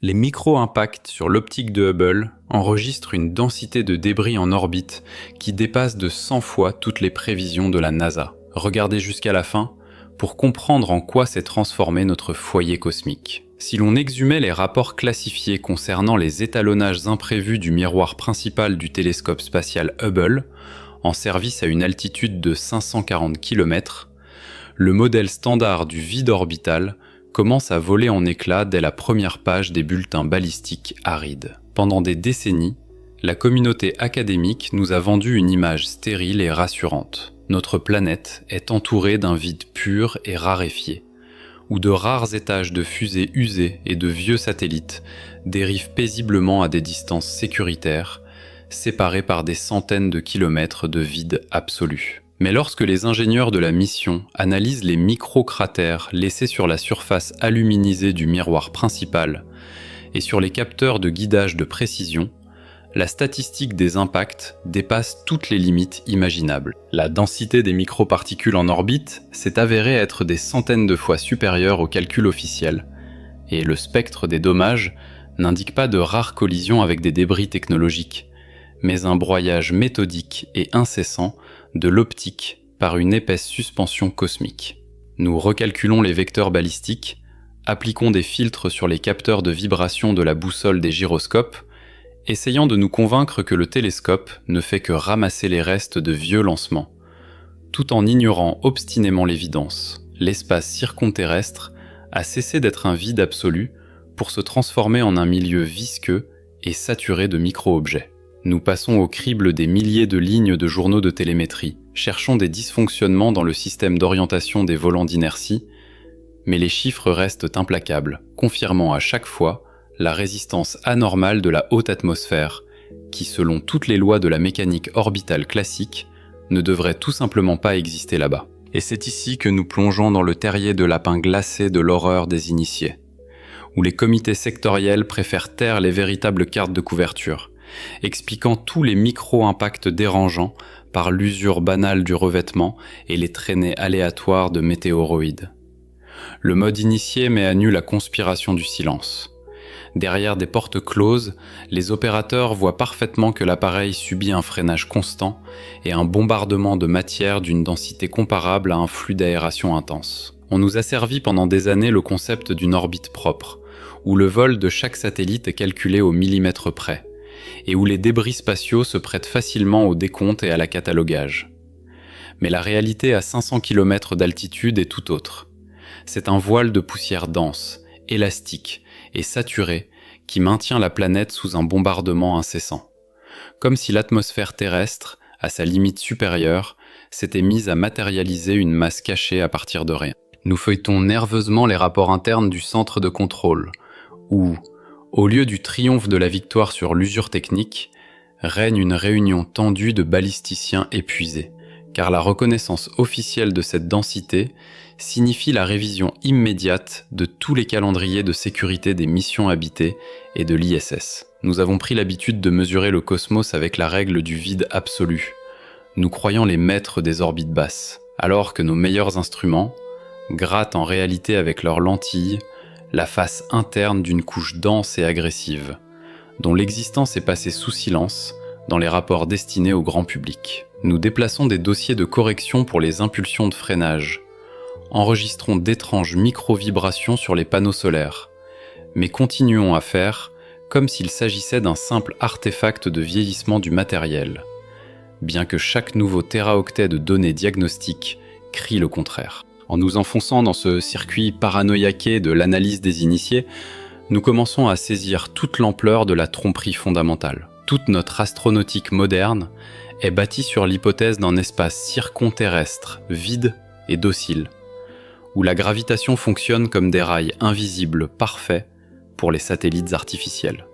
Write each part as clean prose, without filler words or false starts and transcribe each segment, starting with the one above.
Les micro-impacts sur l'optique de Hubble enregistrent une densité de débris en orbite qui dépasse de 100 fois toutes les prévisions de la NASA. Regardez jusqu'à la fin pour comprendre en quoi s'est transformé notre foyer cosmique. Si l'on exhumait les rapports classifiés concernant les étalonnages imprévus du miroir principal du télescope spatial Hubble, en service à une altitude de 540 km, le modèle standard du vide orbital commence à voler en éclats dès la première page des bulletins balistiques arides. Pendant des décennies, la communauté académique nous a vendu une image stérile et rassurante. Notre planète est entourée d'un vide pur et raréfié, où de rares étages de fusées usées et de vieux satellites dérivent paisiblement à des distances sécuritaires, séparés par des centaines de kilomètres de vide absolu. Mais lorsque les ingénieurs de la mission analysent les micro-cratères laissés sur la surface aluminisée du miroir principal et sur les capteurs de guidage de précision, la statistique des impacts dépasse toutes les limites imaginables. La densité des microparticules en orbite s'est avérée être des centaines de fois supérieure au calcul officiel, et le spectre des dommages n'indique pas de rares collisions avec des débris technologiques, mais un broyage méthodique et incessant de l'optique par une épaisse suspension cosmique. Nous recalculons les vecteurs balistiques, appliquons des filtres sur les capteurs de vibration de la boussole des gyroscopes, essayant de nous convaincre que le télescope ne fait que ramasser les restes de vieux lancements, tout en ignorant obstinément l'évidence. L'espace circonterrestre a cessé d'être un vide absolu pour se transformer en un milieu visqueux et saturé de micro-objets. Nous passons au crible des milliers de lignes de journaux de télémétrie, cherchons des dysfonctionnements dans le système d'orientation des volants d'inertie, mais les chiffres restent implacables, confirmant à chaque fois la résistance anormale de la haute atmosphère, qui, selon toutes les lois de la mécanique orbitale classique, ne devrait tout simplement pas exister là-bas. Et c'est ici que nous plongeons dans le terrier de lapin glacé de l'horreur des initiés, où les comités sectoriels préfèrent taire les véritables cartes de couverture, expliquant tous les micro-impacts dérangeants par l'usure banale du revêtement et les traînées aléatoires de météoroïdes. Le mode initié met à nu la conspiration du silence. Derrière des portes closes, les opérateurs voient parfaitement que l'appareil subit un freinage constant et un bombardement de matière d'une densité comparable à un flux d'aération intense. On nous a servi pendant des années le concept d'une orbite propre, où le vol de chaque satellite est calculé au millimètre près, et où les débris spatiaux se prêtent facilement au décompte et à la catalogage. Mais la réalité à 500 km d'altitude est tout autre. C'est un voile de poussière dense, élastique et saturé qui maintient la planète sous un bombardement incessant. Comme si l'atmosphère terrestre, à sa limite supérieure, s'était mise à matérialiser une masse cachée à partir de rien. Nous feuilletons nerveusement les rapports internes du centre de contrôle, où, au lieu du triomphe de la victoire sur l'usure technique, règne une réunion tendue de balisticiens épuisés, car la reconnaissance officielle de cette densité signifie la révision immédiate de tous les calendriers de sécurité des missions habitées et de l'ISS. Nous avons pris l'habitude de mesurer le cosmos avec la règle du vide absolu, nous croyant les maîtres des orbites basses, alors que nos meilleurs instruments grattent en réalité avec leurs lentilles la face interne d'une couche dense et agressive, dont l'existence est passée sous silence dans les rapports destinés au grand public. Nous déplaçons des dossiers de correction pour les impulsions de freinage, enregistrons d'étranges micro-vibrations sur les panneaux solaires, mais continuons à faire comme s'il s'agissait d'un simple artefact de vieillissement du matériel, bien que chaque nouveau téraoctet de données diagnostiques crie le contraire. En nous enfonçant dans ce circuit paranoïaqué de l'analyse des initiés, nous commençons à saisir toute l'ampleur de la tromperie fondamentale. Toute notre astronautique moderne est bâtie sur l'hypothèse d'un espace circonterrestre, vide et docile, où la gravitation fonctionne comme des rails invisibles parfaits pour les satellites artificiels.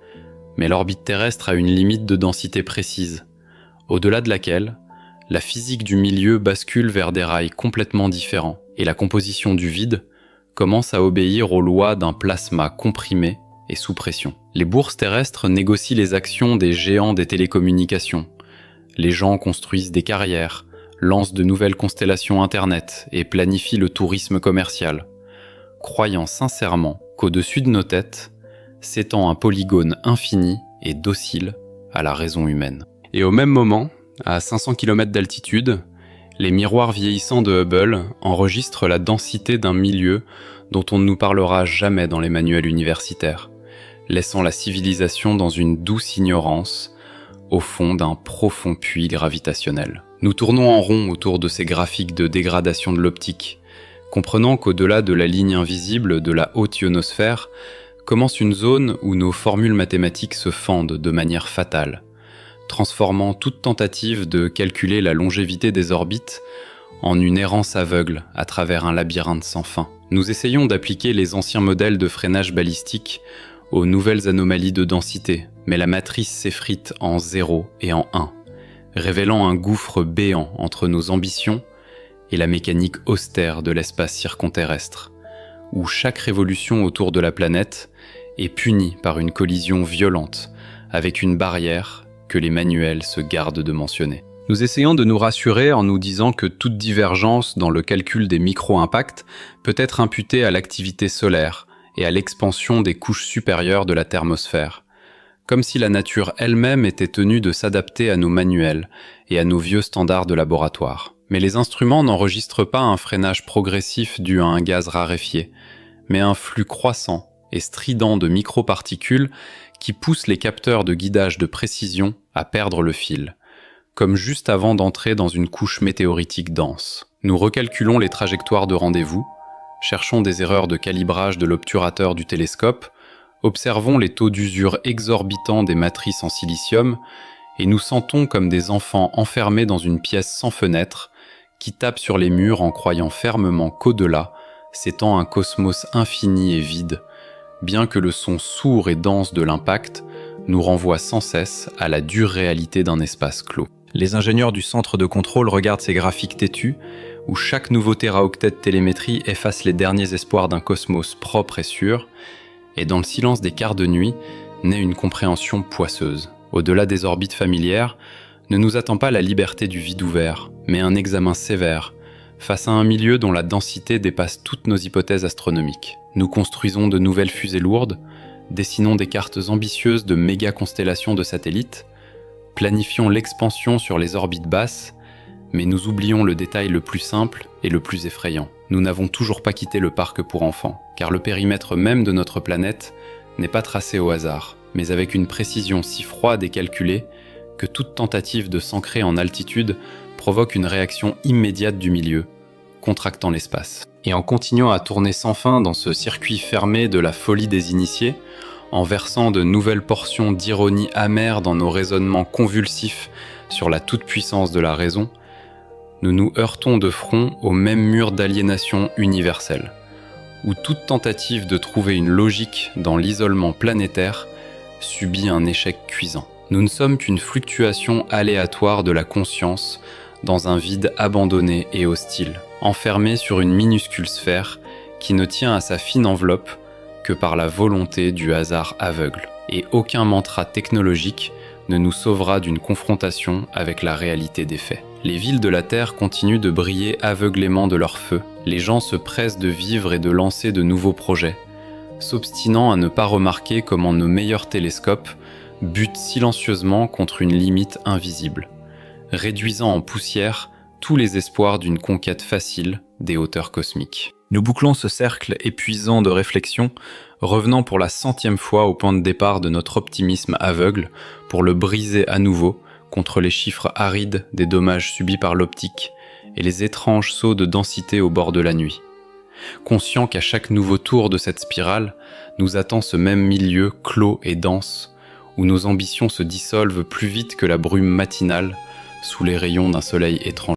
Mais l'orbite terrestre a une limite de densité précise, au-delà de laquelle la physique du milieu bascule vers des rails complètement différents, et la composition du vide commence à obéir aux lois d'un plasma comprimé et sous pression. Les bourses terrestres négocient les actions des géants des télécommunications. Les gens construisent des carrières, lancent de nouvelles constellations Internet et planifient le tourisme commercial, croyant sincèrement qu'au-dessus de nos têtes, s'étend un polygone infini et docile à la raison humaine. Et au même moment, à 500 km d'altitude, les miroirs vieillissants de Hubble enregistrent la densité d'un milieu dont on ne nous parlera jamais dans les manuels universitaires, laissant la civilisation dans une douce ignorance au fond d'un profond puits gravitationnel. Nous tournons en rond autour de ces graphiques de dégradation de l'optique, comprenant qu'au-delà de la ligne invisible de la haute ionosphère, commence une zone où nos formules mathématiques se fendent de manière fatale, transformant toute tentative de calculer la longévité des orbites en une errance aveugle à travers un labyrinthe sans fin. Nous essayons d'appliquer les anciens modèles de freinage balistique aux nouvelles anomalies de densité, mais la matrice s'effrite en 0 et en 1, révélant un gouffre béant entre nos ambitions et la mécanique austère de l'espace circonterrestre, où chaque révolution autour de la planète est punie par une collision violente avec une barrière que les manuels se gardent de mentionner. Nous essayons de nous rassurer en nous disant que toute divergence dans le calcul des micro-impacts peut être imputée à l'activité solaire et à l'expansion des couches supérieures de la thermosphère, comme si la nature elle-même était tenue de s'adapter à nos manuels et à nos vieux standards de laboratoire. Mais les instruments n'enregistrent pas un freinage progressif dû à un gaz raréfié, mais un flux croissant et strident de microparticules qui poussent les capteurs de guidage de précision à perdre le fil, comme juste avant d'entrer dans une couche météoritique dense. Nous recalculons les trajectoires de rendez-vous, cherchons des erreurs de calibrage de l'obturateur du télescope, observons les taux d'usure exorbitants des matrices en silicium et nous sentons comme des enfants enfermés dans une pièce sans fenêtre qui tapent sur les murs en croyant fermement qu'au-delà s'étend un cosmos infini et vide, bien que le son sourd et dense de l'impact nous renvoie sans cesse à la dure réalité d'un espace clos. Les ingénieurs du centre de contrôle regardent ces graphiques têtus où chaque nouveau téraoctet de télémétrie efface les derniers espoirs d'un cosmos propre et sûr, et dans le silence des quarts de nuit naît une compréhension poisseuse. Au-delà des orbites familières, ne nous attend pas la liberté du vide ouvert, mais un examen sévère, face à un milieu dont la densité dépasse toutes nos hypothèses astronomiques. Nous construisons de nouvelles fusées lourdes, dessinons des cartes ambitieuses de méga-constellations de satellites, planifions l'expansion sur les orbites basses, mais nous oublions le détail le plus simple et le plus effrayant. Nous n'avons toujours pas quitté le parc pour enfants, car le périmètre même de notre planète n'est pas tracé au hasard, mais avec une précision si froide et calculée que toute tentative de s'ancrer en altitude provoque une réaction immédiate du milieu, contractant l'espace. Et en continuant à tourner sans fin dans ce circuit fermé de la folie des initiés, en versant de nouvelles portions d'ironie amère dans nos raisonnements convulsifs sur la toute-puissance de la raison, nous nous heurtons de front au même mur d'aliénation universelle, où toute tentative de trouver une logique dans l'isolement planétaire subit un échec cuisant. Nous ne sommes qu'une fluctuation aléatoire de la conscience dans un vide abandonné et hostile, enfermé sur une minuscule sphère qui ne tient à sa fine enveloppe que par la volonté du hasard aveugle. Et aucun mantra technologique ne nous sauvera d'une confrontation avec la réalité des faits. Les villes de la Terre continuent de briller aveuglément de leur feu. Les gens se pressent de vivre et de lancer de nouveaux projets, s'obstinant à ne pas remarquer comment nos meilleurs télescopes butent silencieusement contre une limite invisible, réduisant en poussière tous les espoirs d'une conquête facile des hauteurs cosmiques. Nous bouclons ce cercle épuisant de réflexion, revenant pour la 100e fois au point de départ de notre optimisme aveugle pour le briser à nouveau contre les chiffres arides des dommages subis par l'optique et les étranges sauts de densité au bord de la nuit. Conscient qu'à chaque nouveau tour de cette spirale, nous attend ce même milieu clos et dense, où nos ambitions se dissolvent plus vite que la brume matinale sous les rayons d'un soleil étranger.